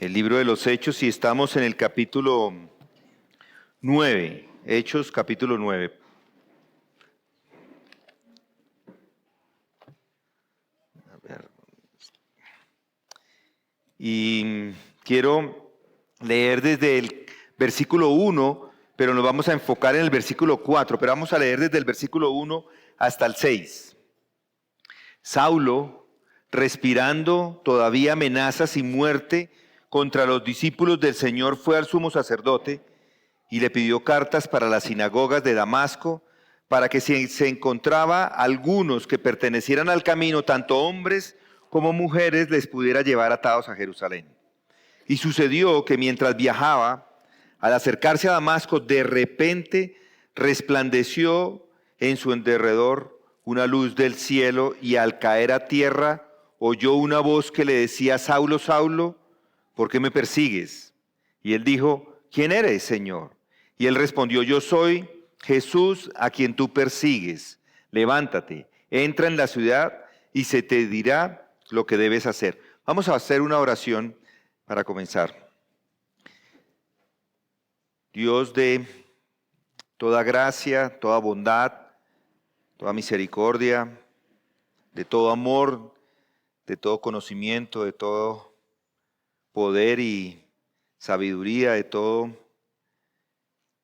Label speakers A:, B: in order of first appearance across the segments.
A: el libro de los Hechos y estamos en el capítulo 9, Hechos capítulo 9. Y quiero leer desde el versículo 1, pero nos vamos a enfocar en el versículo 4, pero vamos a leer desde el versículo 1 hasta el 6. Saulo, respirando todavía amenazas y muerte contra los discípulos del Señor, fue al sumo sacerdote y le pidió cartas para las sinagogas de Damasco, para que si se encontraba algunos que pertenecieran al camino, tanto hombres como mujeres, les pudiera llevar atados a Jerusalén. Y sucedió que mientras viajaba, al acercarse a Damasco, de repente resplandeció en su derredor una luz del cielo, y al caer a tierra oyó una voz que le decía: Saulo, Saulo, ¿por qué me persigues? Y él dijo: ¿quién eres, Señor? Y él respondió: yo soy Jesús, a quien tú persigues. Levántate, entra en la ciudad y se te dirá lo que debes hacer. Vamos a hacer una oración para comenzar. Dios de toda gracia, toda bondad, toda misericordia, de todo amor, de todo conocimiento, de todo poder y sabiduría, de todo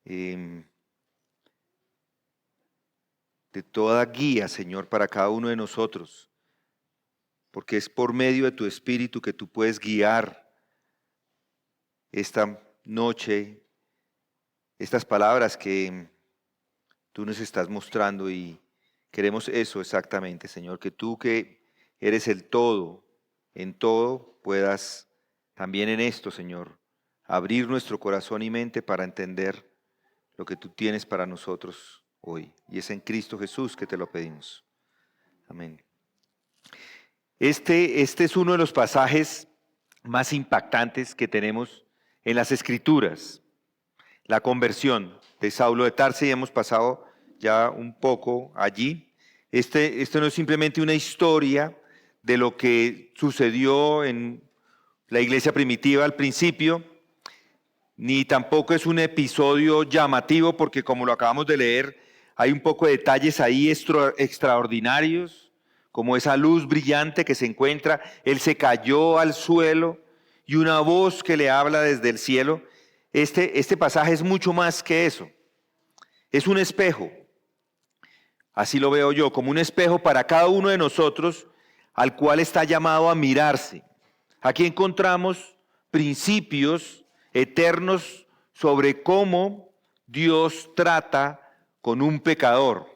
A: de toda guía, Señor, para cada uno de nosotros, porque es por medio de tu Espíritu que tú puedes guiar esta noche, estas palabras que tú nos estás mostrando, y queremos eso exactamente, Señor, que tú, que eres el todo, en todo, puedas también en esto, Señor, abrir nuestro corazón y mente para entender lo que tú tienes para nosotros hoy. Y es en Cristo Jesús que te lo pedimos. Amén. Este es uno de los pasajes más impactantes que tenemos en las Escrituras. La conversión de Saulo de Tarso, y hemos pasado ya un poco allí. Esto no es simplemente una historia de lo que sucedió en la iglesia primitiva al principio, ni tampoco es un episodio llamativo, porque como lo acabamos de leer, hay un poco de detalles ahí extraordinarios, como esa luz brillante que se encuentra. Él se cayó al suelo y una voz que le habla desde el cielo. Este pasaje es mucho más que eso. Es un espejo, así lo veo yo, como un espejo para cada uno de nosotros, al cual está llamado a mirarse. Aquí encontramos principios eternos sobre cómo Dios trata con un pecador.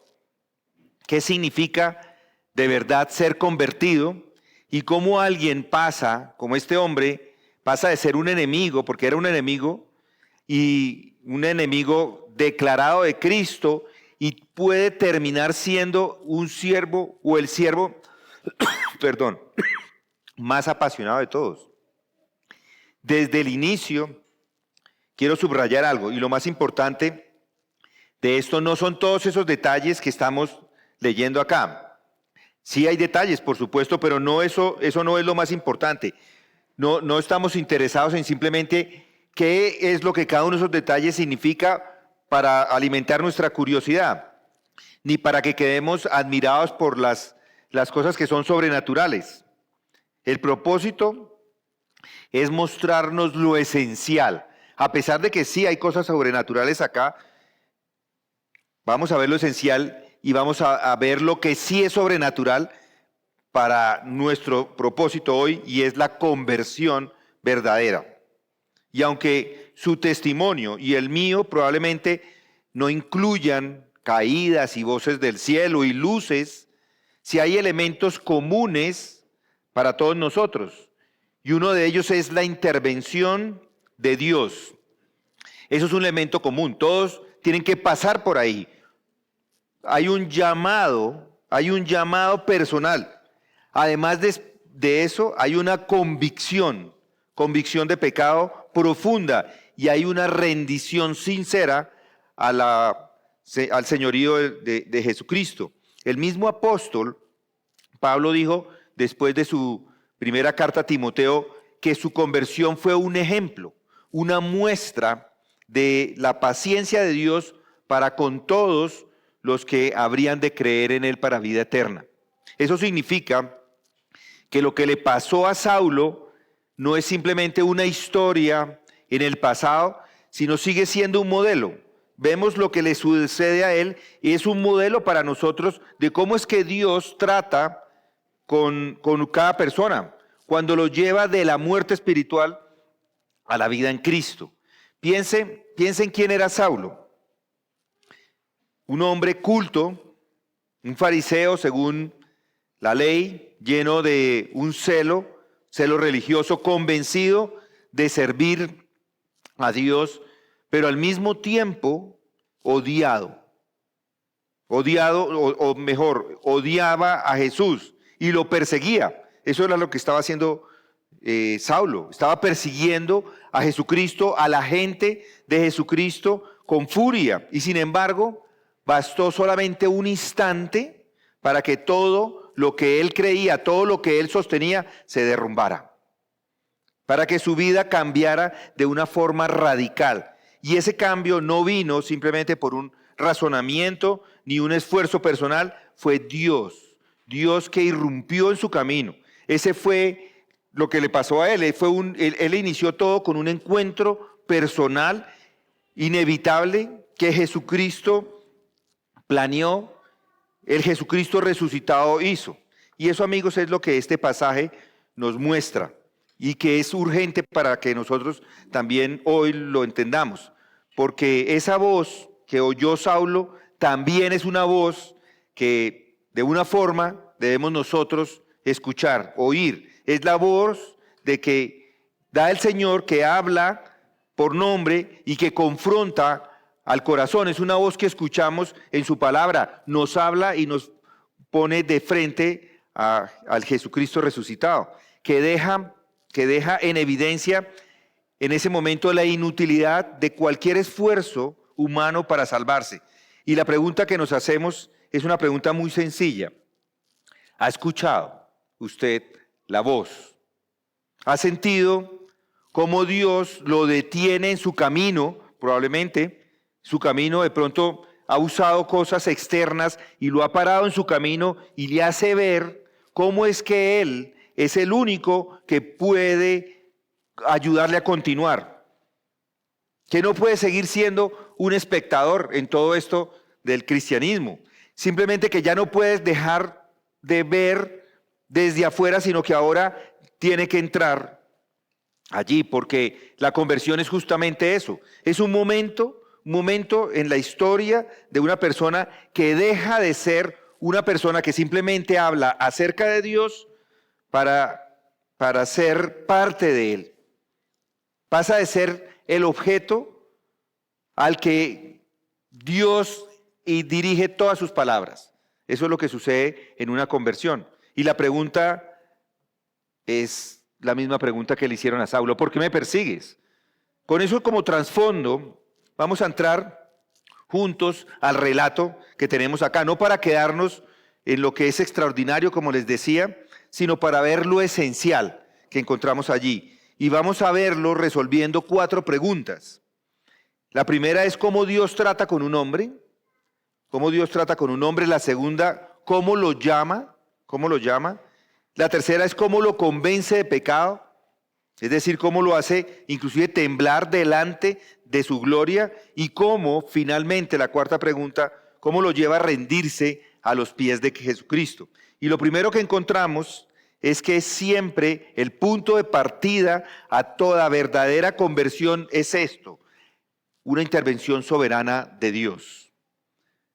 A: ¿Qué significa de verdad ser convertido? Y cómo alguien pasa, como este hombre, pasa de ser un enemigo, porque era un enemigo, y un enemigo declarado de Cristo, y puede terminar siendo un siervo, o el siervo, más apasionado de todos. Desde el inicio, quiero subrayar algo, y lo más importante de esto no son todos esos detalles que estamos leyendo acá. Sí hay detalles, por supuesto, pero no eso no es lo más importante. No estamos interesados en simplemente qué es lo que cada uno de esos detalles significa para alimentar nuestra curiosidad, ni para que quedemos admirados por las cosas que son sobrenaturales. El propósito es mostrarnos lo esencial. A pesar de que sí hay cosas sobrenaturales acá, vamos a ver lo esencial y vamos a ver lo que sí es sobrenatural para nuestro propósito hoy, y es la conversión verdadera. Y aunque su testimonio y el mío probablemente no incluyan caídas y voces del cielo y luces, sí hay elementos comunes para todos nosotros. Y uno de ellos es la intervención de Dios. Eso es un elemento común. Todos tienen que pasar por ahí. Hay un llamado personal. Además de eso, hay una convicción de pecado profunda, y hay una rendición sincera al señorío de Jesucristo. El mismo apóstol Pablo dijo, después de su primera carta a Timoteo, que su conversión fue un ejemplo, una muestra de la paciencia de Dios para con todos los que habrían de creer en Él para vida eterna. Eso significa que lo que le pasó a Saulo no es simplemente una historia en el pasado, sino sigue siendo un modelo. Vemos lo que le sucede a él y es un modelo para nosotros de cómo es que Dios trata con cada persona cuando lo lleva de la muerte espiritual a la vida en Cristo. Piensen quién era Saulo. Un hombre culto, un fariseo según la ley, lleno de un celo religioso, convencido de servir a Dios, pero al mismo tiempo odiaba a Jesús y lo perseguía. Eso era lo que estaba haciendo Saulo. Estaba persiguiendo a Jesucristo, a la gente de Jesucristo con furia. Y sin embargo, bastó solamente un instante para que todo lo que él creía, todo lo que él sostenía, se derrumbara. Para que su vida cambiara de una forma radical. Y ese cambio no vino simplemente por un razonamiento ni un esfuerzo personal, fue Dios. Dios que irrumpió en su camino. Ese fue lo que le pasó a él. Él inició todo con un encuentro personal, inevitable, que Jesucristo planeó, el Jesucristo resucitado hizo. Y eso, amigos, es lo que este pasaje nos muestra y que es urgente para que nosotros también hoy lo entendamos. Porque esa voz que oyó Saulo también es una voz que de una forma debemos nosotros escuchar, oír. Es la voz de que da el Señor, que habla por nombre y que confronta al corazón. Es una voz que escuchamos en su palabra, nos habla y nos pone de frente al Jesucristo resucitado, que deja en evidencia en ese momento la inutilidad de cualquier esfuerzo humano para salvarse. Y la pregunta que nos hacemos es una pregunta muy sencilla. ¿Ha escuchado usted la voz? ¿Ha sentido cómo Dios lo detiene en su camino? Probablemente su camino de pronto ha usado cosas externas y lo ha parado en su camino y le hace ver cómo es que Él es el único que puede ayudarle a continuar. Que no puede seguir siendo un espectador en todo esto del cristianismo. Simplemente que ya no puedes dejar de ver desde afuera, sino que ahora tiene que entrar allí, porque la conversión es justamente eso. Es un momento en la historia de una persona que deja de ser una persona que simplemente habla acerca de Dios para ser parte de Él. Pasa de ser el objeto al que Dios dirige todas sus palabras. Eso es lo que sucede en una conversión. Y la pregunta es la misma pregunta que le hicieron a Saulo: ¿por qué me persigues? Con eso como trasfondo, vamos a entrar juntos al relato que tenemos acá, no para quedarnos en lo que es extraordinario, como les decía, sino para ver lo esencial que encontramos allí. Y vamos a verlo resolviendo 4 preguntas. La primera es cómo Dios trata con un hombre. ¿Cómo Dios trata con un hombre? La segunda, ¿cómo lo llama? ¿Cómo lo llama? La tercera es cómo lo convence de pecado. Es decir, cómo lo hace inclusive temblar delante de su gloria. Y cómo, finalmente, la cuarta pregunta, cómo lo lleva a rendirse a los pies de Jesucristo. Y lo primero que encontramos es que siempre el punto de partida a toda verdadera conversión es esto: una intervención soberana de Dios.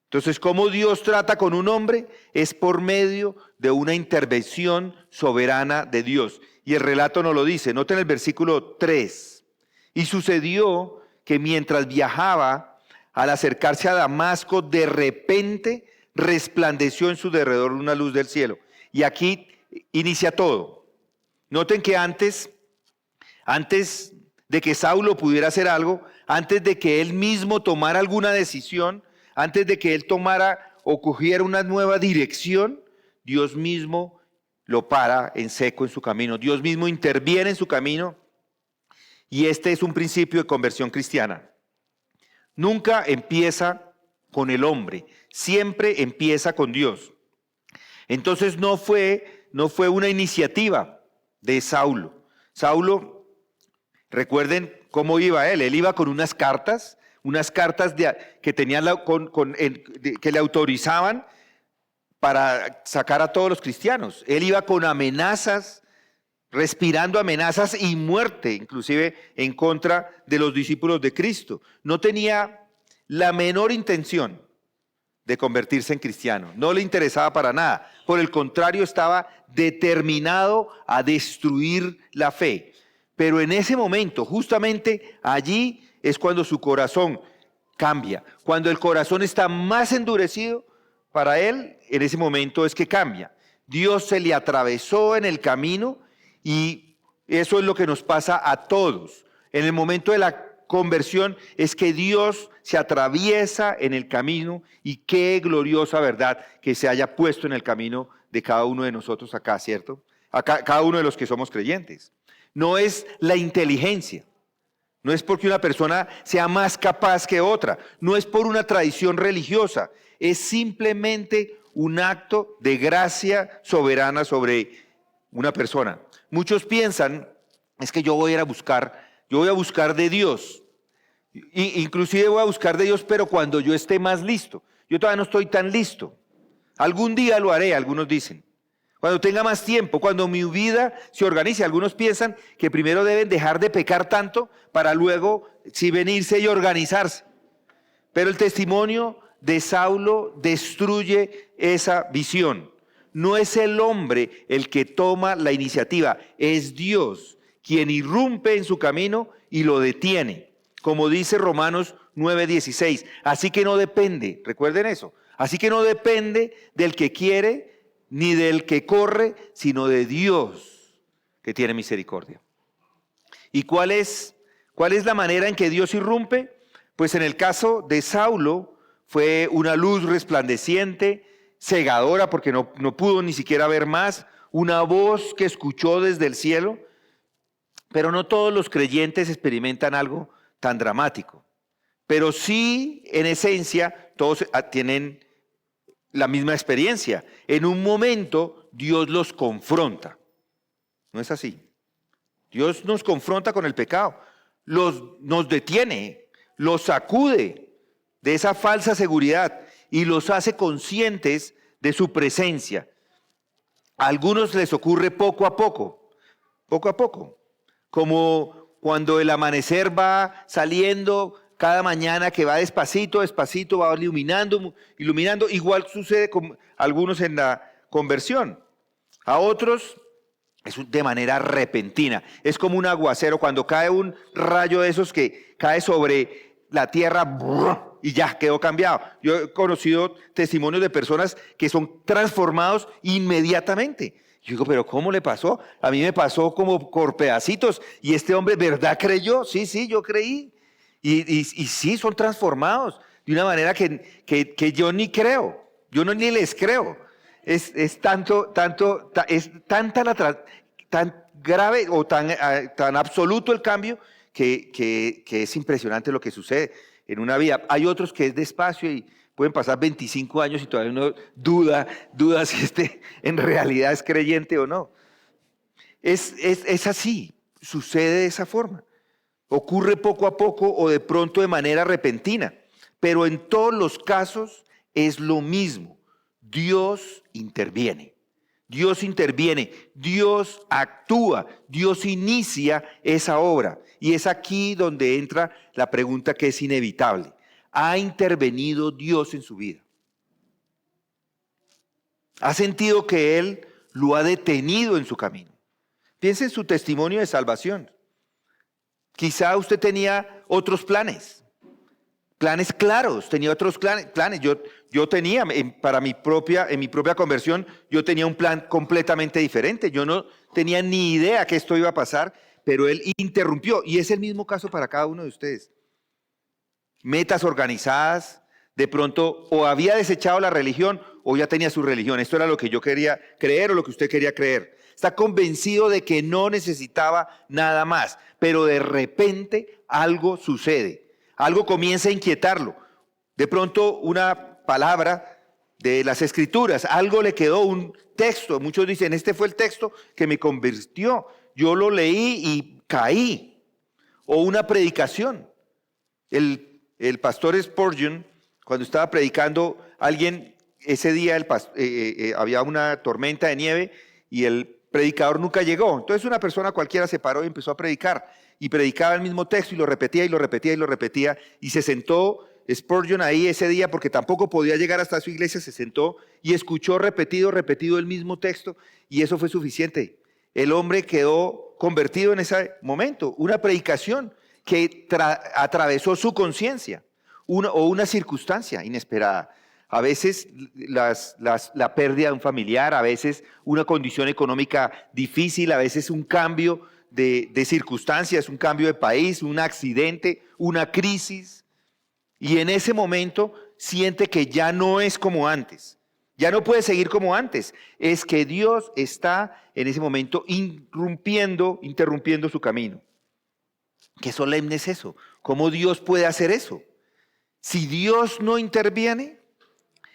A: Entonces, ¿cómo Dios trata con un hombre? Es por medio de una intervención soberana de Dios. Y el relato nos lo dice. Noten el versículo 3. Y sucedió que mientras viajaba, al acercarse a Damasco, de repente resplandeció en su derredor una luz del cielo. Y aquí inicia todo. Noten que antes de que Saulo pudiera hacer algo, antes de que él mismo tomara alguna decisión, antes de que él tomara o cogiera una nueva dirección, Dios mismo lo para en seco en su camino. Dios mismo interviene en su camino y este es un principio de conversión cristiana. Nunca empieza con el hombre, siempre empieza con Dios. Entonces no fue una iniciativa de Saulo. Saulo, recuerden cómo iba él iba con unas cartas que tenían que le autorizaban para sacar a todos los cristianos. Él iba con amenazas, respirando amenazas y muerte, inclusive en contra de los discípulos de Cristo. No tenía la menor intención de convertirse en cristiano, no le interesaba para nada. Por el contrario, estaba determinado a destruir la fe. Pero en ese momento, justamente allí es cuando su corazón cambia. Cuando el corazón está más endurecido para él, en ese momento es que cambia. Dios se le atravesó en el camino y eso es lo que nos pasa a todos. En el momento de la conversión es que Dios se atraviesa en el camino y qué gloriosa verdad que se haya puesto en el camino de cada uno de nosotros acá, ¿cierto? Acá, cada uno de los que somos creyentes. No es la inteligencia, no es porque una persona sea más capaz que otra, no es por una tradición religiosa, es simplemente un acto de gracia soberana sobre una persona. Muchos piensan, es que yo voy a buscar de Dios, inclusive voy a buscar de Dios, pero cuando yo esté más listo. Yo todavía no estoy tan listo. Algún día lo haré, algunos dicen. Cuando tenga más tiempo, cuando mi vida se organice. Algunos piensan que primero deben dejar de pecar tanto para luego sí venirse y organizarse. Pero el testimonio de Saulo destruye esa visión. No es el hombre el que toma la iniciativa, es Dios quien irrumpe en su camino y lo detiene. Como dice Romanos 9:16, así que no depende, recuerden eso, así que no depende del que quiere ni del que corre, sino de Dios que tiene misericordia. ¿Y cuál es la manera en que Dios irrumpe? Pues en el caso de Saulo fue una luz resplandeciente, cegadora porque no pudo ni siquiera ver más, una voz que escuchó desde el cielo, pero no todos los creyentes experimentan algo tan dramático. Pero sí, en esencia, todos tienen la misma experiencia. En un momento, Dios los confronta. ¿No es así? Dios nos confronta con el pecado, nos detiene, los sacude de esa falsa seguridad y los hace conscientes de su presencia. A algunos les ocurre poco a poco, como cuando el amanecer va saliendo cada mañana, que va despacito, va iluminando, igual sucede con algunos en la conversión. A otros es de manera repentina, es como un aguacero, cuando cae un rayo de esos que cae sobre la tierra y ya quedó cambiado. Yo he conocido testimonios de personas que son transformados inmediatamente. Yo digo, pero ¿cómo le pasó? A mí me pasó como por pedacitos y este hombre, ¿verdad creyó? Sí, yo creí. Y sí, son transformados de una manera que yo ni creo, ni les creo. Es tan grave o tan absoluto el cambio que es impresionante lo que sucede en una vida. Hay otros que es despacio y pueden pasar 25 años y todavía uno duda si en realidad es creyente o no. Es así, sucede de esa forma. Ocurre poco a poco o de pronto de manera repentina, pero en todos los casos es lo mismo. Dios interviene, Dios actúa, Dios inicia esa obra. Y es aquí donde entra la pregunta que es inevitable. ¿Ha intervenido Dios en su vida? ¿Ha sentido que Él lo ha detenido en su camino? Piense en su testimonio de salvación. Quizá usted tenía otros planes claros, tenía otros planes. Yo tenía, en mi propia conversión, yo tenía un plan completamente diferente. Yo no tenía ni idea que esto iba a pasar, pero Él interrumpió. Y es el mismo caso para cada uno de ustedes. Metas organizadas, de pronto o había desechado la religión o ya tenía su religión. Esto era lo que yo quería creer o lo que usted quería creer. Está convencido de que no necesitaba nada más, pero de repente algo sucede. Algo comienza a inquietarlo. De pronto una palabra de las Escrituras, algo le quedó, un texto. Muchos dicen, este fue el texto que me convirtió. Yo lo leí y caí. O una predicación. El pastor Spurgeon, cuando estaba predicando, ese día había una tormenta de nieve y el predicador nunca llegó. Entonces una persona cualquiera se paró y empezó a predicar. Y predicaba el mismo texto y lo repetía y lo repetía y lo repetía. Y se sentó Spurgeon ahí ese día porque tampoco podía llegar hasta su iglesia. Se sentó y escuchó repetido el mismo texto. Y eso fue suficiente. El hombre quedó convertido en ese momento. Una predicación que atravesó su conciencia o una circunstancia inesperada. A veces la pérdida de un familiar, a veces una condición económica difícil, a veces un cambio de circunstancias, un cambio de país, un accidente, una crisis. Y en ese momento siente que ya no es como antes. Ya no puede seguir como antes. Es que Dios está en ese momento interrumpiendo su camino. ¿Qué solemne es eso? ¿Cómo Dios puede hacer eso? Si Dios no interviene,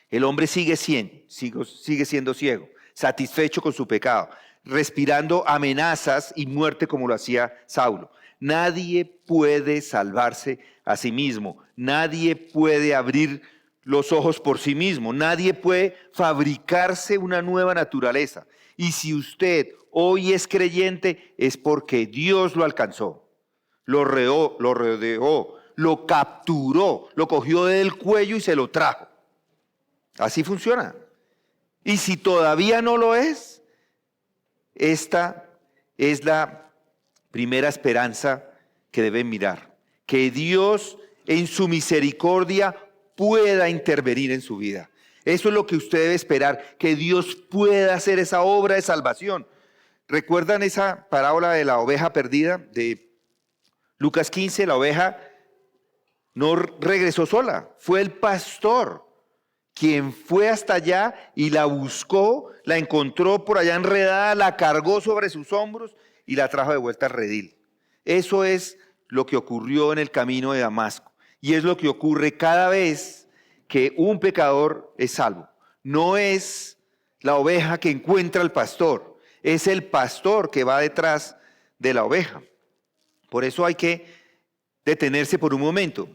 A: el hombre sigue siendo ciego, satisfecho con su pecado, respirando amenazas y muerte como lo hacía Saulo. Nadie puede salvarse a sí mismo, nadie puede abrir los ojos por sí mismo, nadie puede fabricarse una nueva naturaleza. Y si usted hoy es creyente, es porque Dios lo alcanzó, lo rodeó, lo capturó, lo cogió del cuello y se lo trajo. Así funciona. Y si todavía no lo es, esta es la primera esperanza que deben mirar. Que Dios en su misericordia pueda intervenir en su vida. Eso es lo que usted debe esperar, que Dios pueda hacer esa obra de salvación. ¿Recuerdan esa parábola de la oveja perdida de Lucas 15? La oveja no regresó sola, fue el pastor quien fue hasta allá y la buscó, la encontró por allá enredada, la cargó sobre sus hombros y la trajo de vuelta al redil. Eso es lo que ocurrió en el camino de Damasco y es lo que ocurre cada vez que un pecador es salvo. No es la oveja que encuentra al pastor, es el pastor que va detrás de la oveja. Por eso hay que detenerse por un momento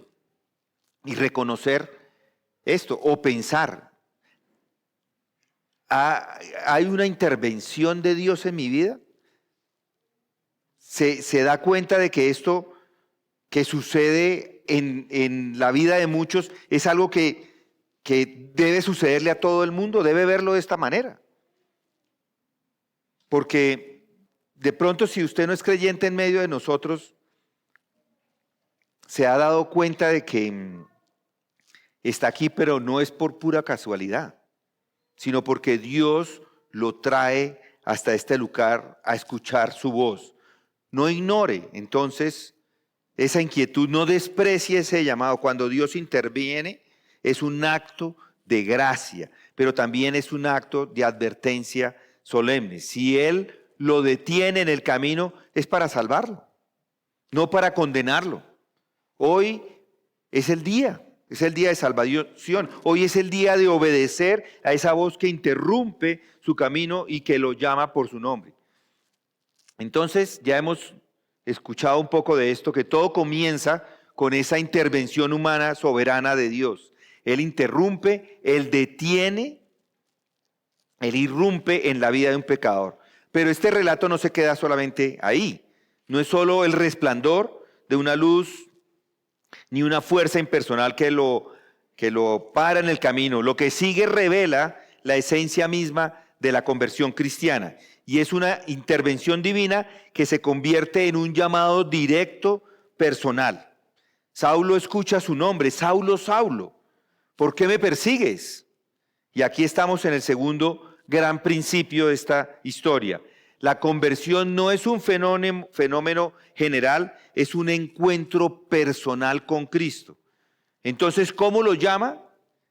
A: y reconocer esto o pensar, ¿hay una intervención de Dios en mi vida? ¿Se da cuenta de que esto que sucede en la vida de muchos es algo que debe sucederle a todo el mundo? Debe verlo de esta manera. Porque de pronto si usted no es creyente en medio de nosotros, se ha dado cuenta de que está aquí, pero no es por pura casualidad, sino porque Dios lo trae hasta este lugar a escuchar su voz. No ignore entonces esa inquietud, no desprecie ese llamado. Cuando Dios interviene es un acto de gracia, pero también es un acto de advertencia solemne. Si Él lo detiene en el camino es para salvarlo, no para condenarlo. Hoy es el día de salvación. Hoy es el día de obedecer a esa voz que interrumpe su camino y que lo llama por su nombre. Entonces ya hemos escuchado un poco de esto, que todo comienza con esa intervención humana soberana de Dios. Él interrumpe, Él detiene, Él irrumpe en la vida de un pecador. Pero este relato no se queda solamente ahí. No es solo el resplandor de una luz ni una fuerza impersonal que lo para en el camino. Lo que sigue revela la esencia misma de la conversión cristiana. Y es una intervención divina que se convierte en un llamado directo personal. Saulo escucha su nombre: Saulo, Saulo, ¿por qué me persigues? Y aquí estamos en el segundo gran principio de esta historia. La conversión no es un fenómeno general, es un encuentro personal con Cristo. Entonces, ¿cómo lo llama?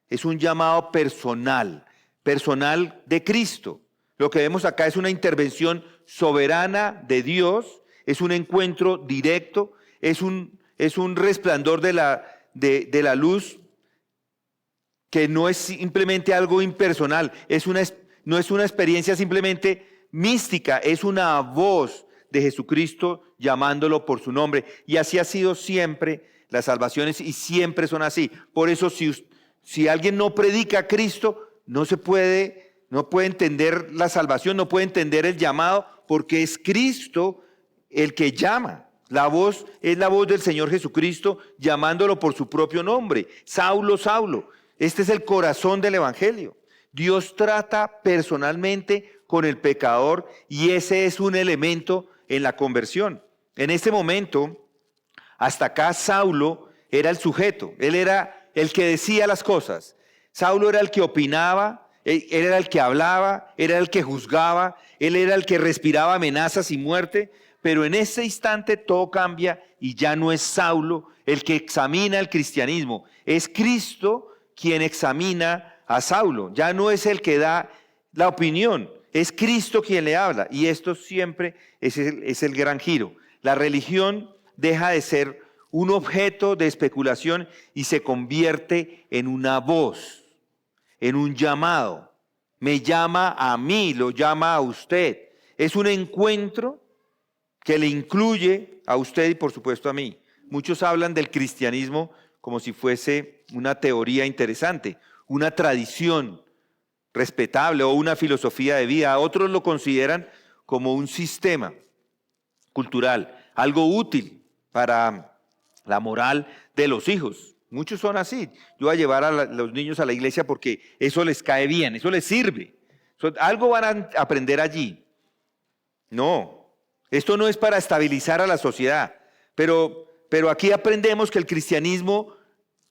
A: Es un llamado personal. personal de Cristo. Lo que vemos acá es una intervención soberana de Dios, es un encuentro directo, es un resplandor de la luz que no es simplemente algo impersonal, no es una experiencia simplemente mística, es una voz de Jesucristo llamándolo por su nombre. Y así ha sido siempre las salvaciones y siempre son así. Por eso si alguien no predica a Cristo, no puede entender la salvación, no puede entender el llamado, porque es Cristo el que llama. La voz es la voz del Señor Jesucristo llamándolo por su propio nombre. Saulo, Saulo. Este es el corazón del Evangelio. Dios trata personalmente con el pecador y ese es un elemento en la conversión. En este momento, hasta acá Saulo era el sujeto, él era el que decía las cosas. Saulo era el que opinaba, él era el que hablaba, era el que juzgaba, él era el que respiraba amenazas y muerte, pero en ese instante todo cambia y ya no es Saulo el que examina el cristianismo, es Cristo quien examina a Saulo, ya no es el que da la opinión, es Cristo quien le habla y esto siempre es el gran giro. La religión deja de ser un objeto de especulación y se convierte en una voz, en un llamado. Me llama a mí, lo llama a usted. Es un encuentro que le incluye a usted y por supuesto a mí. Muchos hablan del cristianismo como si fuese una teoría interesante, una tradición respetable o una filosofía de vida. Otros lo consideran como un sistema cultural, algo útil para la moral de los hijos. Muchos son así. Yo voy a llevar a los niños a la iglesia porque eso les cae bien, eso les sirve. Algo van a aprender allí. No, esto no es para estabilizar a la sociedad, pero aquí aprendemos que el cristianismo,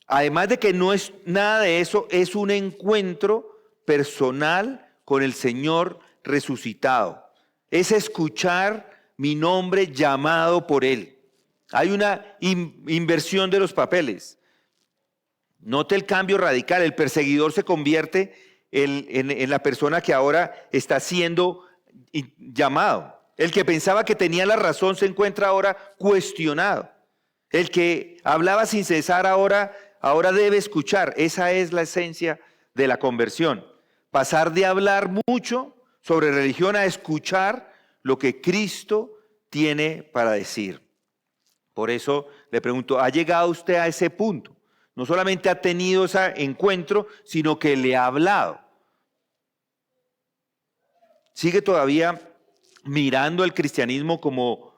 A: además de que no es nada de eso, es un encuentro personal con el Señor resucitado. Es escuchar mi nombre llamado por Él. Hay una inversión de los papeles. Note el cambio radical. El perseguidor se convierte en la persona que ahora está siendo llamado. El que pensaba que tenía la razón se encuentra ahora cuestionado. El que hablaba sin cesar ahora debe escuchar. Esa es la esencia de la conversión. Pasar de hablar mucho sobre religión a escuchar lo que Cristo tiene para decir. Por eso le pregunto, ¿ha llegado usted a ese punto? No solamente ha tenido ese encuentro, sino que le ha hablado. ¿Sigue todavía mirando el cristianismo como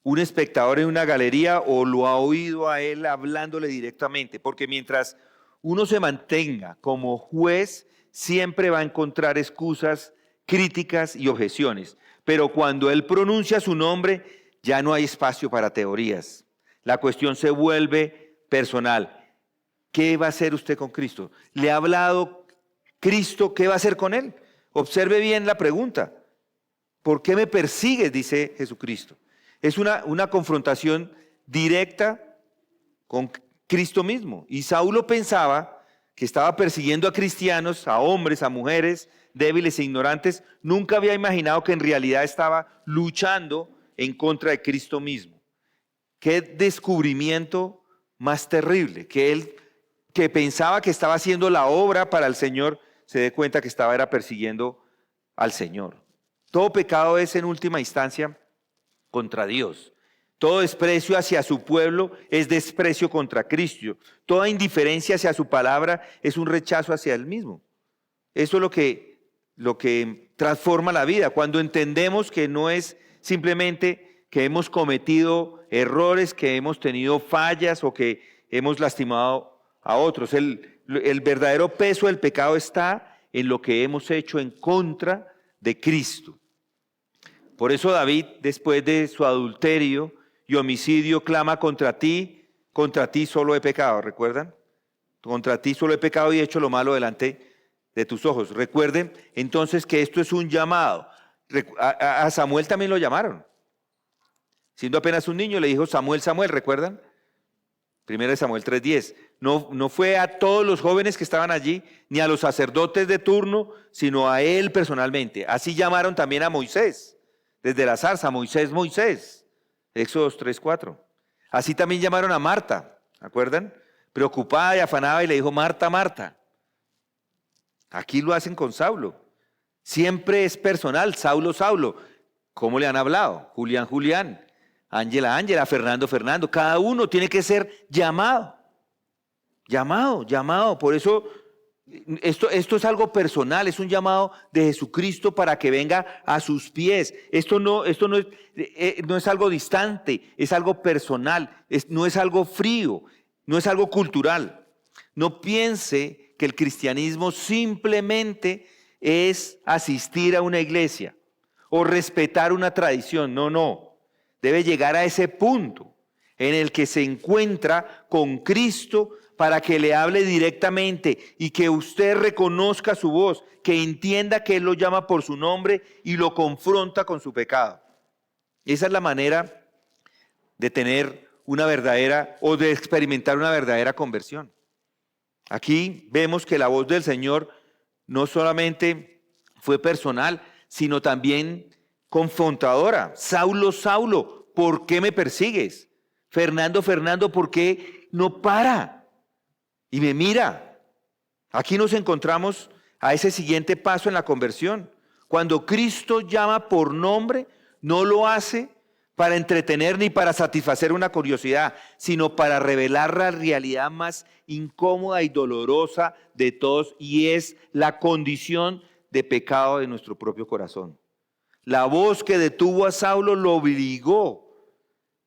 A: un espectador en una galería o lo ha oído a él hablándole directamente? Porque mientras uno se mantenga como juez, siempre va a encontrar excusas, críticas y objeciones. Pero cuando él pronuncia su nombre, ya no hay espacio para teorías. La cuestión se vuelve personal. ¿Qué va a hacer usted con Cristo? ¿Le ha hablado Cristo? ¿Qué va a hacer con él? Observe bien la pregunta. ¿Por qué me persigues? Dice Jesucristo. Es una confrontación directa con Cristo mismo. Y Saulo pensaba que estaba persiguiendo a cristianos, a hombres, a mujeres débiles e ignorantes. Nunca había imaginado que en realidad estaba luchando en contra de Cristo mismo. Qué descubrimiento más terrible, que él que pensaba que estaba haciendo la obra para el Señor, se dé cuenta que era persiguiendo al Señor. Todo pecado es en última instancia contra Dios. Todo desprecio hacia su pueblo es desprecio contra Cristo. Toda indiferencia hacia su palabra es un rechazo hacia Él mismo. Eso es lo que transforma la vida. Cuando entendemos que no es simplemente que hemos cometido errores, que hemos tenido fallas o que hemos lastimado a otros. El verdadero peso del pecado está en lo que hemos hecho en contra de Cristo. Por eso David, después de su adulterio y homicidio, clama contra ti solo he pecado, ¿recuerdan? Contra ti solo he pecado y he hecho lo malo delante de tus ojos. Recuerden entonces que esto es un llamado. A Samuel también lo llamaron. Siendo apenas un niño le dijo Samuel, Samuel, ¿recuerdan? 1 Samuel 3:10. No fue a todos los jóvenes que estaban allí, ni a los sacerdotes de turno, sino a él personalmente. Así llamaron también a Moisés, desde la zarza, Moisés, Moisés. Éxodo 3:4. Así también llamaron a Marta, ¿acuerdan? Preocupada y afanada, y le dijo, Marta, Marta. Aquí lo hacen con Saulo. Siempre es personal, Saulo, Saulo. ¿Cómo le han hablado? Julián, Julián. Ángela, Ángela, Fernando, Fernando. Cada uno tiene que ser llamado. Llamado. Por eso esto es algo personal, es un llamado de Jesucristo para que venga a sus pies. Esto no es algo distante, es algo personal, no es algo frío, no es algo cultural. No piense que el cristianismo simplemente es asistir a una iglesia o respetar una tradición. No. Debe llegar a ese punto en el que se encuentra con Cristo para que le hable directamente y que usted reconozca su voz, que entienda que Él lo llama por su nombre y lo confronta con su pecado. Esa es la manera de tener una verdadera o de experimentar una verdadera conversión. Aquí vemos que la voz del Señor no solamente fue personal, sino también confrontadora. Saulo, Saulo, ¿por qué me persigues? Fernando, Fernando, ¿por qué no para? Y me mira. Aquí nos encontramos a ese siguiente paso en la conversión. Cuando Cristo llama por nombre, no lo hace para entretener ni para satisfacer una curiosidad, sino para revelar la realidad más incómoda y dolorosa de todos, y es la condición de pecado de nuestro propio corazón. La voz que detuvo a Saulo lo obligó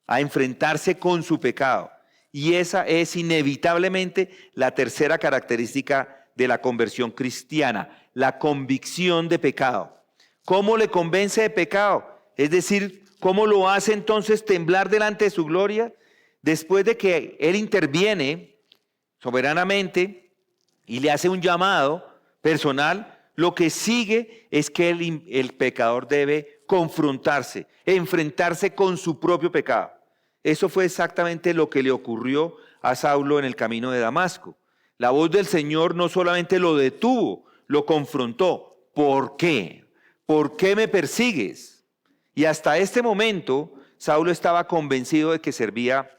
A: a enfrentarse con su pecado. Y esa es inevitablemente la tercera característica de la conversión cristiana, la convicción de pecado. ¿Cómo le convence de pecado? Es decir, ¿cómo lo hace entonces temblar delante de su gloria? Después de que Él interviene soberanamente y le hace un llamado personal, lo que sigue es que el pecador debe confrontarse, enfrentarse con su propio pecado. Eso fue exactamente lo que le ocurrió a Saulo en el camino de Damasco. La voz del Señor no solamente lo detuvo, lo confrontó. ¿Por qué? ¿Por qué me persigues? Y hasta este momento, Saulo estaba convencido de que servía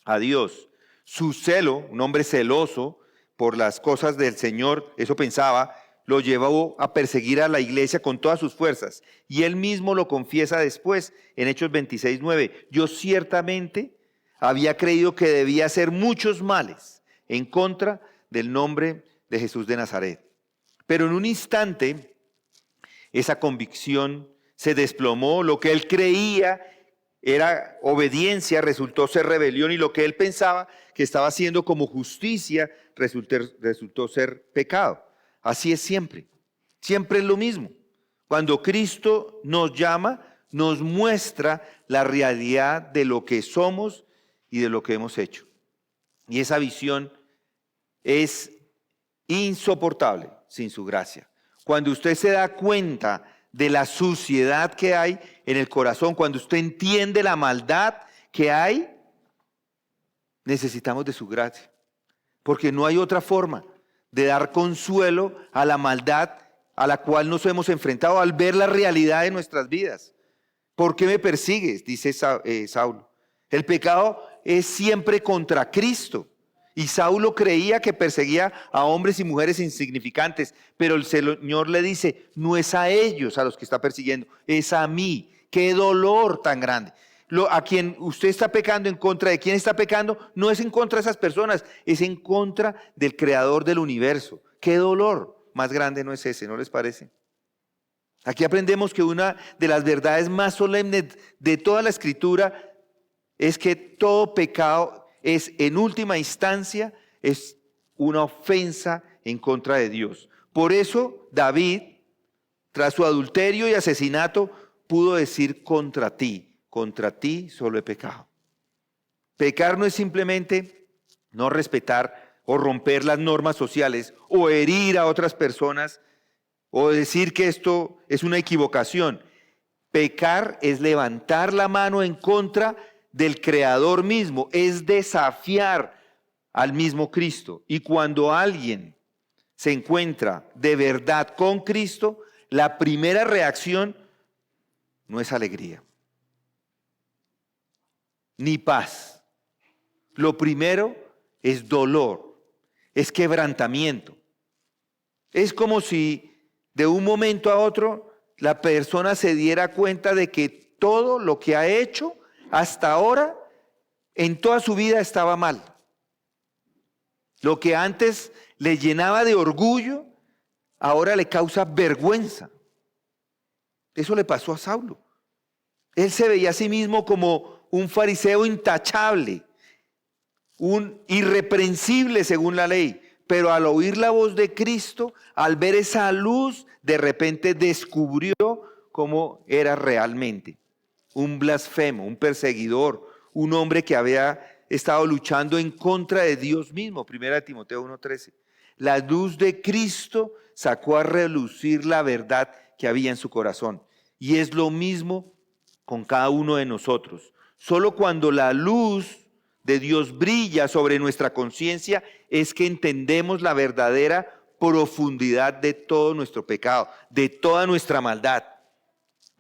A: a Dios. Su celo, un hombre celoso por las cosas del Señor, eso pensaba, lo llevó a perseguir a la iglesia con todas sus fuerzas. Y él mismo lo confiesa después en Hechos 26:9. Yo ciertamente había creído que debía hacer muchos males en contra del nombre de Jesús de Nazaret. Pero en un instante, esa convicción se desplomó. Lo que él creía era obediencia, resultó ser rebelión, y lo que él pensaba que estaba haciendo como justicia resultó ser pecado. Así es siempre es lo mismo. Cuando Cristo nos llama, nos muestra la realidad de lo que somos y de lo que hemos hecho. Y esa visión es insoportable sin su gracia. Cuando usted se da cuenta de la suciedad que hay en el corazón, cuando usted entiende la maldad que hay, necesitamos de su gracia, porque no hay otra forma de dar consuelo a la maldad a la cual nos hemos enfrentado al ver la realidad de nuestras vidas. ¿Por qué me persigues?, dice Saulo. El pecado es siempre contra Cristo. Y Saulo creía que perseguía a hombres y mujeres insignificantes, pero el Señor le dice, no es a ellos a los que está persiguiendo, es a mí. ¡Qué dolor tan grande! A quien usted está pecando, en contra de quien está pecando, no es en contra de esas personas, es en contra del creador del universo. ¡Qué dolor más grande no es ese! ¿No les parece? Aquí aprendemos que una de las verdades más solemnes de toda la Escritura es que todo pecado es, en última instancia, es una ofensa en contra de Dios. Por eso David, tras su adulterio y asesinato, pudo decir contra ti solo he pecado. Pecar no es simplemente no respetar o romper las normas sociales o herir a otras personas o decir que esto es una equivocación. Pecar es levantar la mano en contra del Creador mismo, es desafiar al mismo Cristo. Y cuando alguien se encuentra de verdad con Cristo, la primera reacción no es alegría, ni paz. Lo primero es dolor, es quebrantamiento. Es como si de un momento a otro la persona se diera cuenta de que todo lo que ha hecho hasta ahora en toda su vida estaba mal. Lo que antes le llenaba de orgullo, ahora le causa vergüenza. Eso le pasó a Saulo. Él se veía a sí mismo como un fariseo intachable, un irreprensible según la ley. Pero al oír la voz de Cristo, al ver esa luz, de repente descubrió cómo era realmente. Un blasfemo, un perseguidor, un hombre que había estado luchando en contra de Dios mismo. 1 Timoteo 1:13. La luz de Cristo sacó a relucir la verdad que había en su corazón. Y es lo mismo con cada uno de nosotros. Solo cuando la luz de Dios brilla sobre nuestra conciencia es que entendemos la verdadera profundidad de todo nuestro pecado, de toda nuestra maldad.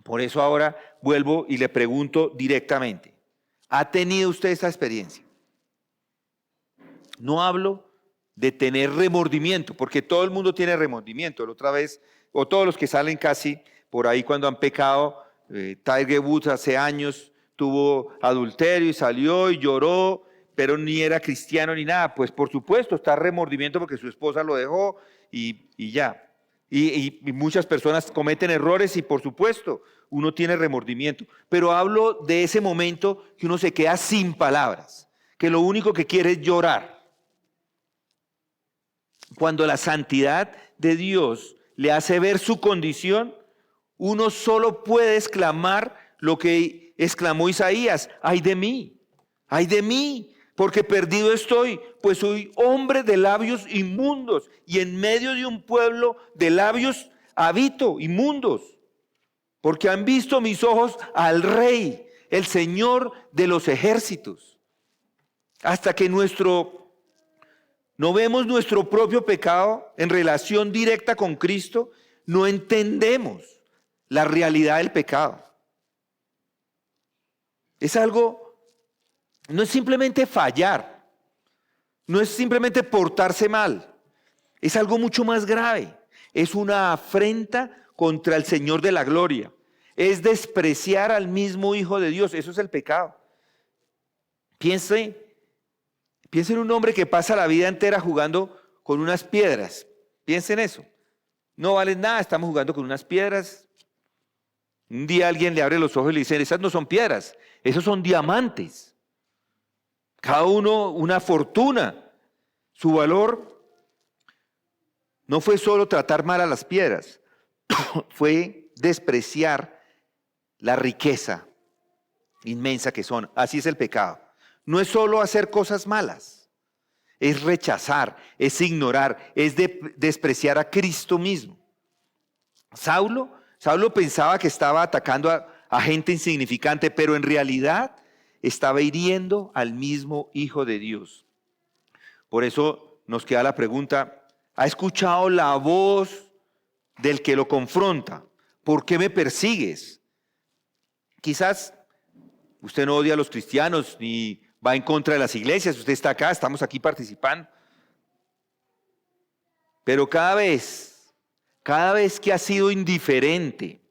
A: Por eso ahora vuelvo y le pregunto directamente, ¿ha tenido usted esa experiencia? No hablo de tener remordimiento, porque todo el mundo tiene remordimiento. La otra vez, o todos los que salen casi por ahí cuando han pecado, Tiger Woods hace años tuvo adulterio y salió y lloró, pero ni era cristiano ni nada. Pues por supuesto está remordimiento porque su esposa lo dejó y ya. Y muchas personas cometen errores y por supuesto uno tiene remordimiento. Pero hablo de ese momento que uno se queda sin palabras, que lo único que quiere es llorar. Cuando la santidad de Dios le hace ver su condición, uno solo puede exclamar lo que exclamó Isaías: ay de mí, porque perdido estoy, pues soy hombre de labios inmundos, y en medio de un pueblo de labios habito, inmundos, porque han visto mis ojos al Rey, el Señor de los ejércitos. Hasta que no vemos nuestro propio pecado en relación directa con Cristo, no entendemos la realidad del pecado. Es algo, no es simplemente fallar, no es simplemente portarse mal, es algo mucho más grave. Es una afrenta contra el Señor de la gloria, es despreciar al mismo Hijo de Dios. Eso es el pecado. Piense en un hombre que pasa la vida entera jugando con unas piedras. Piense en eso. No valen nada, estamos jugando con unas piedras. Un día alguien le abre los ojos y le dice: esas no son piedras, esos son diamantes. Cada uno una fortuna. Su valor no fue solo tratar mal a las piedras, fue despreciar la riqueza inmensa que son. Así es el pecado. No es solo hacer cosas malas, es rechazar, es ignorar, es despreciar a Cristo mismo. Saulo pensaba que estaba atacando a gente insignificante, pero en realidad estaba hiriendo al mismo Hijo de Dios. Por eso nos queda la pregunta: ¿ha escuchado la voz del que lo confronta? ¿Por qué me persigues? Quizás usted no odia a los cristianos ni va en contra de las iglesias. Usted está acá, estamos aquí participando. Pero cada vez que ha sido indiferente,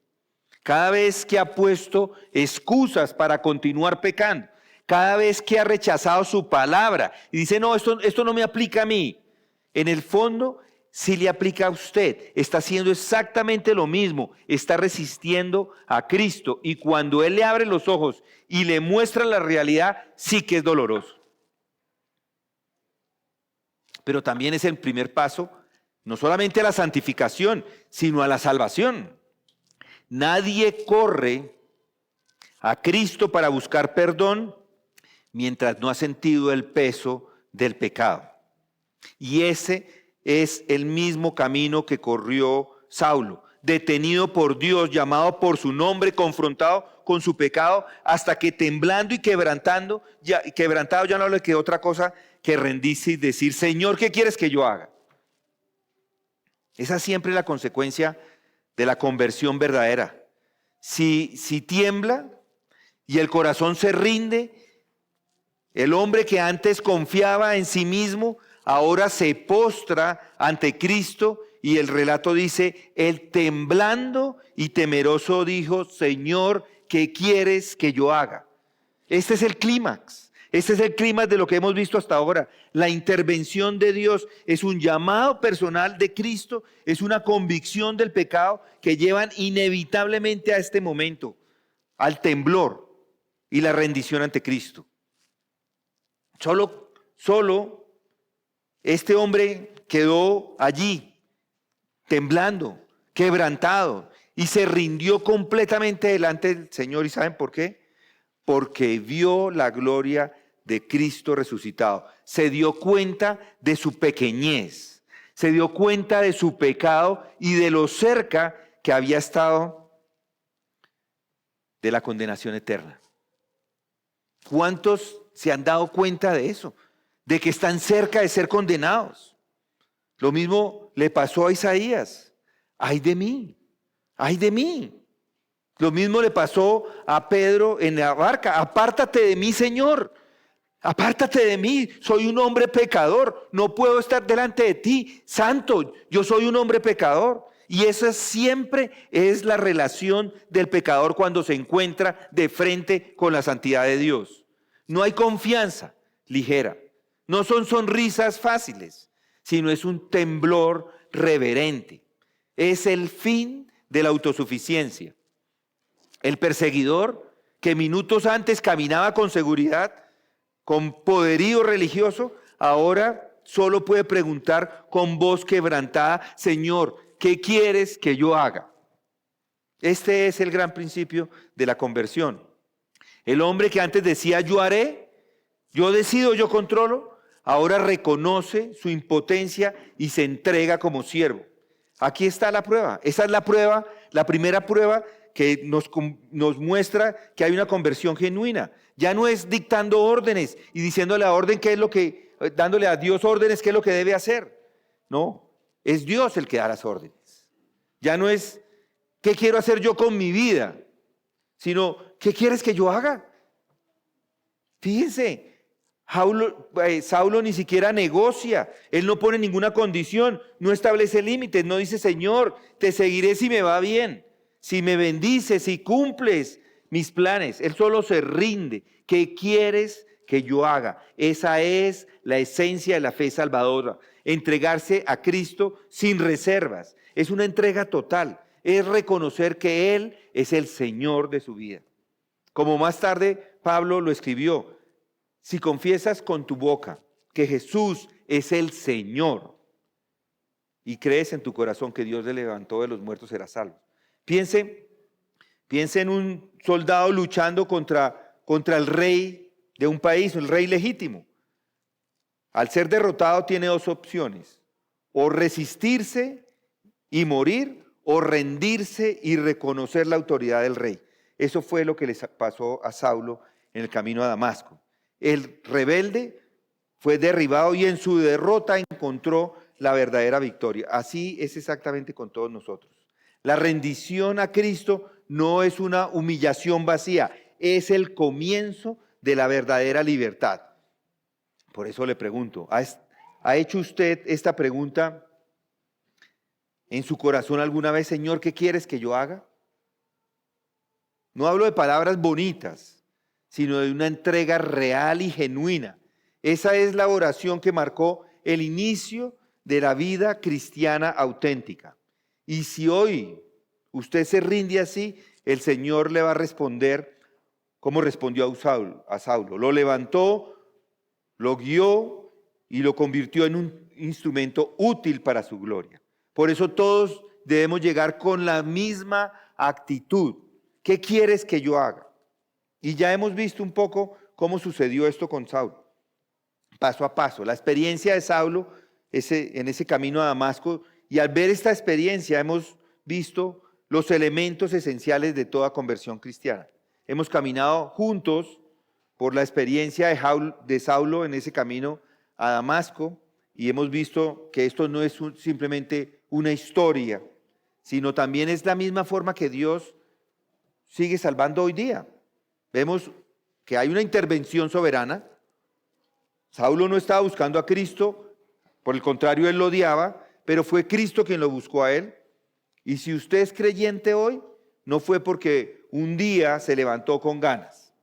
A: cada vez que ha puesto excusas para continuar pecando, cada vez que ha rechazado su palabra y dice: no, esto no me aplica a mí, en el fondo sí le aplica a usted. Está haciendo exactamente lo mismo, está resistiendo a Cristo, y cuando Él le abre los ojos y le muestra la realidad, sí que es doloroso. Pero también es el primer paso, no solamente a la santificación, sino a la salvación. Nadie corre a Cristo para buscar perdón mientras no ha sentido el peso del pecado. Y ese es el mismo camino que corrió Saulo. detenido por Dios, llamado por su nombre, confrontado con su pecado, hasta que temblando y quebrantado ya no le quedó otra cosa que rendirse y decir, Señor, ¿qué quieres que yo haga? Esa siempre es la consecuencia de la conversión verdadera. Si tiembla y el corazón se rinde, el hombre que antes confiaba en sí mismo, ahora se postra ante Cristo y el relato dice, él temblando y temeroso dijo, Señor, ¿qué quieres que yo haga? Este es el clímax. Este es el clímax de lo que hemos visto hasta ahora. La intervención de Dios es un llamado personal de Cristo, es una convicción del pecado que llevan inevitablemente a este momento, al temblor y la rendición ante Cristo. Solo este hombre quedó allí, temblando, quebrantado, y se rindió completamente delante del Señor. ¿Y saben por qué? Porque vio la gloria de Cristo resucitado. Se dio cuenta de su pequeñez, se dio cuenta de su pecado y de lo cerca que había estado de la condenación eterna. ¿Cuántos se han dado cuenta de eso? De que están cerca de ser condenados. Lo mismo le pasó a Isaías. ¡Ay de mí! ¡Ay de mí! Lo mismo le pasó a Pedro en la barca. Apártate de mí, Señor. Apártate de mí. Soy un hombre pecador. No puedo estar delante de ti. Santo, yo soy un hombre pecador. Y esa siempre es la relación del pecador cuando se encuentra de frente con la santidad de Dios. No hay confianza ligera. No son sonrisas fáciles, sino es un temblor reverente. Es el fin de la autosuficiencia. El perseguidor que minutos antes caminaba con seguridad, con poderío religioso, ahora solo puede preguntar con voz quebrantada, Señor, ¿qué quieres que yo haga? Este es el gran principio de la conversión. El hombre que antes decía yo haré, yo decido, yo controlo, ahora reconoce su impotencia y se entrega como siervo. Aquí está la prueba. Esa es la prueba, la primera prueba que nos muestra que hay una conversión genuina. Ya no es dictando órdenes y diciéndole a orden qué es lo que, dándole a Dios órdenes qué es lo que debe hacer. No, es Dios el que da las órdenes. Ya no es qué quiero hacer yo con mi vida, sino qué quieres que yo haga. Fíjense, Saulo ni siquiera negocia, él no pone ninguna condición, no establece límites, no dice, Señor, te seguiré si me va bien, si me bendices, si cumples mis planes. Él solo se rinde. ¿Qué quieres que yo haga? Esa es la esencia de la fe salvadora, entregarse a Cristo sin reservas. Es una entrega total, es reconocer que Él es el Señor de su vida. Como más tarde Pablo lo escribió, si confiesas con tu boca que Jesús es el Señor y crees en tu corazón que Dios le levantó de los muertos, serás salvo. Piense en un soldado luchando contra el rey de un país, el rey legítimo. Al ser derrotado tiene dos opciones, o resistirse y morir, o rendirse y reconocer la autoridad del rey. Eso fue lo que les pasó a Saulo en el camino a Damasco. El rebelde fue derribado y en su derrota encontró la verdadera victoria. Así es exactamente con todos nosotros. La rendición a Cristo no es una humillación vacía, es el comienzo de la verdadera libertad. Por eso le pregunto, ¿ha hecho usted esta pregunta en su corazón alguna vez? Señor, ¿qué quieres que yo haga? No hablo de palabras bonitas, sino de una entrega real y genuina. Esa es la oración que marcó el inicio de la vida cristiana auténtica. Y si hoy usted se rinde así, el Señor le va a responder como respondió a Saulo. Lo levantó, lo guió y lo convirtió en un instrumento útil para su gloria. Por eso todos debemos llegar con la misma actitud. ¿Qué quieres que yo haga? Y ya hemos visto un poco cómo sucedió esto con Saulo. Paso a paso, la experiencia de Saulo en ese camino a Damasco. Y al ver esta experiencia hemos visto los elementos esenciales de toda conversión cristiana. Hemos caminado juntos por la experiencia de Saulo en ese camino a Damasco y hemos visto que esto no es simplemente una historia, sino también es la misma forma que Dios sigue salvando hoy día. Vemos que hay una intervención soberana. Saulo no estaba buscando a Cristo, por el contrario, él lo odiaba, pero fue Cristo quien lo buscó a él. Y si usted es creyente hoy, no fue porque un día se levantó con ganas.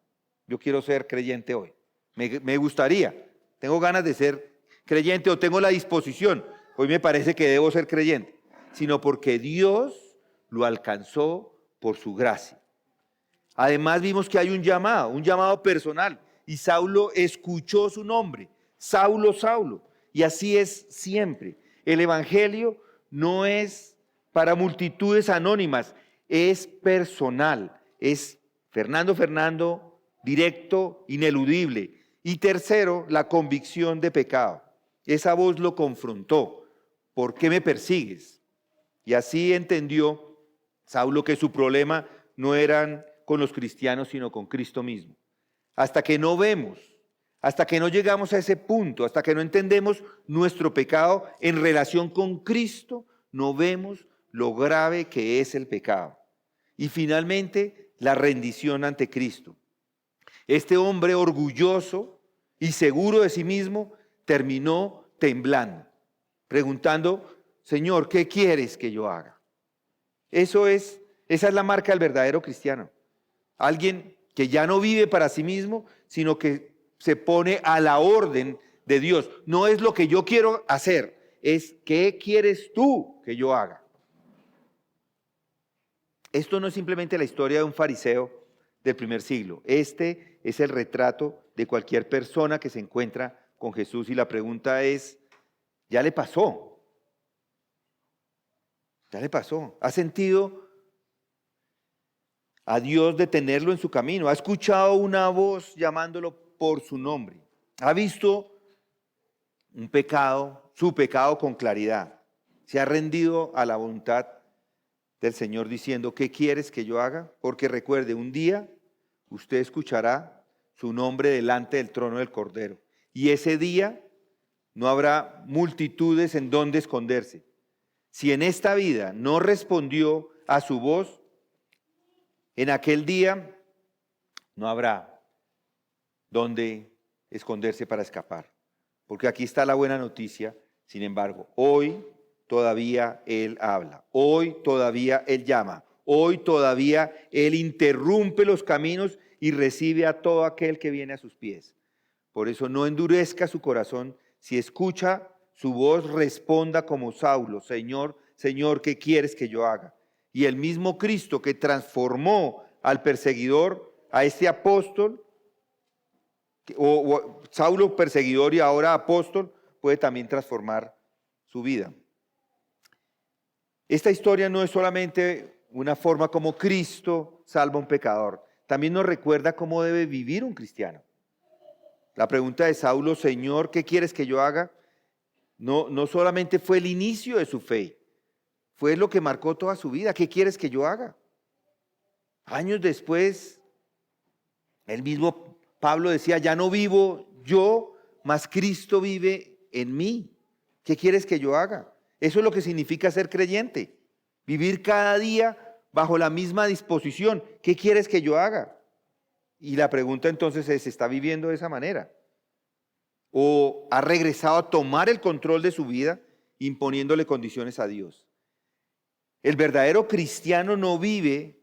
A: Yo quiero ser creyente hoy. Me gustaría. Tengo ganas de ser creyente o tengo la disposición. Hoy me parece que debo ser creyente. Sino porque Dios lo alcanzó por su gracia. Además vimos que hay un llamado personal. Y Saulo escuchó su nombre. Saulo, Saulo. Y así es siempre. El evangelio no es para multitudes anónimas, es personal, es Fernando, directo, ineludible. Y tercero, la convicción de pecado. Esa voz lo confrontó. ¿Por qué me persigues? Y así entendió Saulo que su problema no eran con los cristianos, sino con Cristo mismo. Hasta que no vemos, hasta que no llegamos a ese punto, hasta que no entendemos nuestro pecado en relación con Cristo, no vemos lo grave que es el pecado. Y finalmente, la rendición ante Cristo. Este hombre orgulloso y seguro de sí mismo terminó temblando, preguntando, Señor, ¿qué quieres que yo haga? Esa es la marca del verdadero cristiano. Alguien que ya no vive para sí mismo, sino que se pone a la orden de Dios. No es lo que yo quiero hacer, es ¿qué quieres tú que yo haga? Esto no es simplemente la historia de un fariseo del primer siglo. Este es el retrato de cualquier persona que se encuentra con Jesús y la pregunta es, ¿ya le pasó? ¿Ya le pasó? ¿Ha sentido a Dios detenerlo en su camino? ¿Ha escuchado una voz llamándolo por su nombre? ¿Ha visto un pecado, su pecado con claridad? ¿Se ha rendido a la voluntad del Señor diciendo, ¿qué quieres que yo haga? Porque recuerde, un día usted escuchará su nombre delante del trono del Cordero. Y ese día no habrá multitudes en donde esconderse. Si en esta vida no respondió a su voz, en aquel día no habrá donde esconderse para escapar. Porque aquí está la buena noticia. Sin embargo, hoy todavía Él habla. Hoy todavía Él llama. Hoy todavía Él interrumpe los caminos y recibe a todo aquel que viene a sus pies. Por eso no endurezca su corazón. Si escucha su voz, responda como Saulo. Señor, Señor, ¿qué quieres que yo haga? Y el mismo Cristo que transformó al perseguidor, a este apóstol, o Saulo perseguidor y ahora apóstol, puede también transformar su vida. Esta historia no es solamente una forma como Cristo salva a un pecador, también nos recuerda cómo debe vivir un cristiano. La pregunta de Saulo, Señor, ¿qué quieres que yo haga? No solamente fue el inicio de su fe, fue lo que marcó toda su vida. ¿Qué quieres que yo haga? Años después, el mismo Pablo decía, ya no vivo yo, mas Cristo vive en mí. ¿Qué quieres que yo haga? Eso es lo que significa ser creyente. Vivir cada día bajo la misma disposición. ¿Qué quieres que yo haga? Y la pregunta entonces es, ¿está viviendo de esa manera? ¿O ha regresado a tomar el control de su vida imponiéndole condiciones a Dios? El verdadero cristiano no vive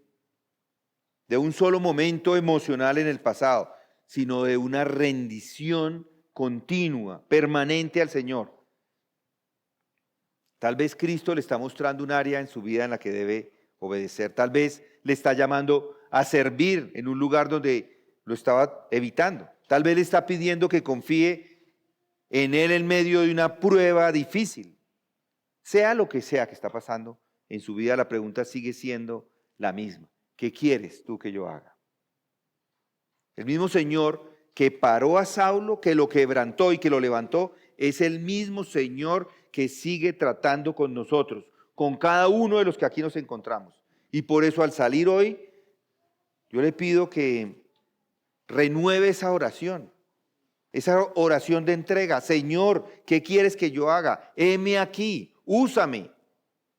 A: de un solo momento emocional en el pasado, sino de una rendición continua, permanente al Señor. Tal vez Cristo le está mostrando un área en su vida en la que debe obedecer. Tal vez le está llamando a servir en un lugar donde lo estaba evitando. Tal vez le está pidiendo que confíe en Él en medio de una prueba difícil. Sea lo que sea que está pasando en su vida, la pregunta sigue siendo la misma. ¿Qué quieres tú que yo haga? El mismo Señor que paró a Saulo, que lo quebrantó y que lo levantó, es el mismo Señor que sigue tratando con nosotros. con cada uno de los que aquí nos encontramos. Y por eso al salir hoy, yo le pido que renueve esa oración de entrega. Señor, ¿qué quieres que yo haga? Heme aquí, úsame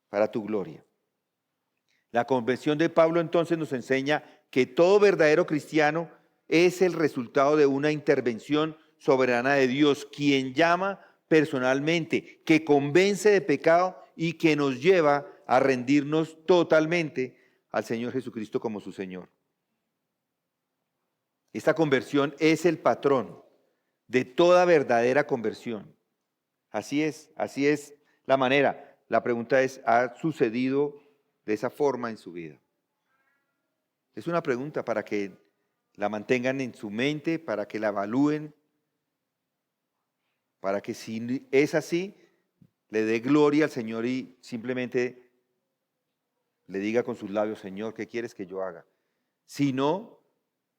A: para tu gloria. La conversión de Pablo entonces nos enseña que todo verdadero cristiano es el resultado de una intervención soberana de Dios, quien llama personalmente, que convence de pecado y que nos lleva a rendirnos totalmente al Señor Jesucristo como su Señor. Esta conversión es el patrón de toda verdadera conversión. Así es la manera. La pregunta es, ¿ha sucedido de esa forma en su vida? Es una pregunta para que la mantengan en su mente, para que la evalúen, para que si es así, le dé gloria al Señor y simplemente le diga con sus labios, Señor, ¿qué quieres que yo haga? Si no,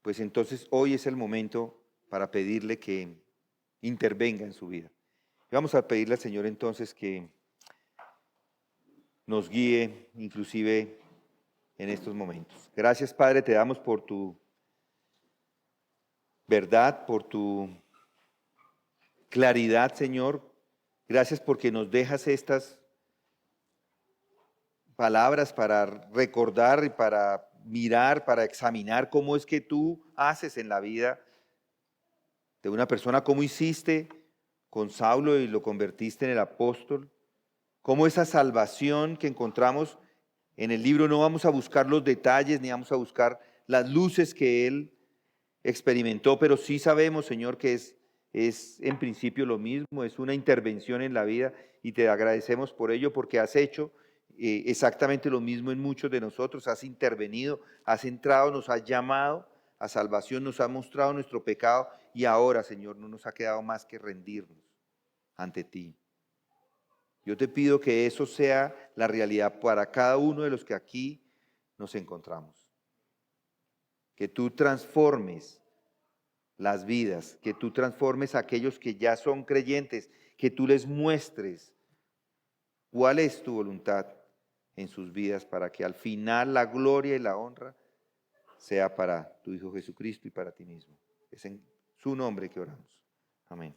A: pues entonces hoy es el momento para pedirle que intervenga en su vida. Vamos a pedirle al Señor entonces que nos guíe inclusive en estos momentos. Gracias, Padre, te damos por tu verdad, por tu claridad, Señor. Gracias porque nos dejas estas palabras para recordar y para mirar, para examinar cómo es que tú haces en la vida de una persona, cómo hiciste con Saulo y lo convertiste en el apóstol, cómo esa salvación que encontramos en el libro no vamos a buscar los detalles ni vamos a buscar las luces que él experimentó, pero sí sabemos, Señor, que es en principio lo mismo, es una intervención en la vida y te agradecemos por ello porque has hecho exactamente lo mismo en muchos de nosotros, has intervenido, has entrado, nos has llamado a salvación, nos has mostrado nuestro pecado y ahora, Señor, no nos ha quedado más que rendirnos ante ti. Yo te pido que eso sea la realidad para cada uno de los que aquí nos encontramos. Que tú transformes las vidas, que tú transformes a aquellos que ya son creyentes, que tú les muestres cuál es tu voluntad en sus vidas para que al final la gloria y la honra sea para tu Hijo Jesucristo y para ti mismo. Es en su nombre que oramos. Amén.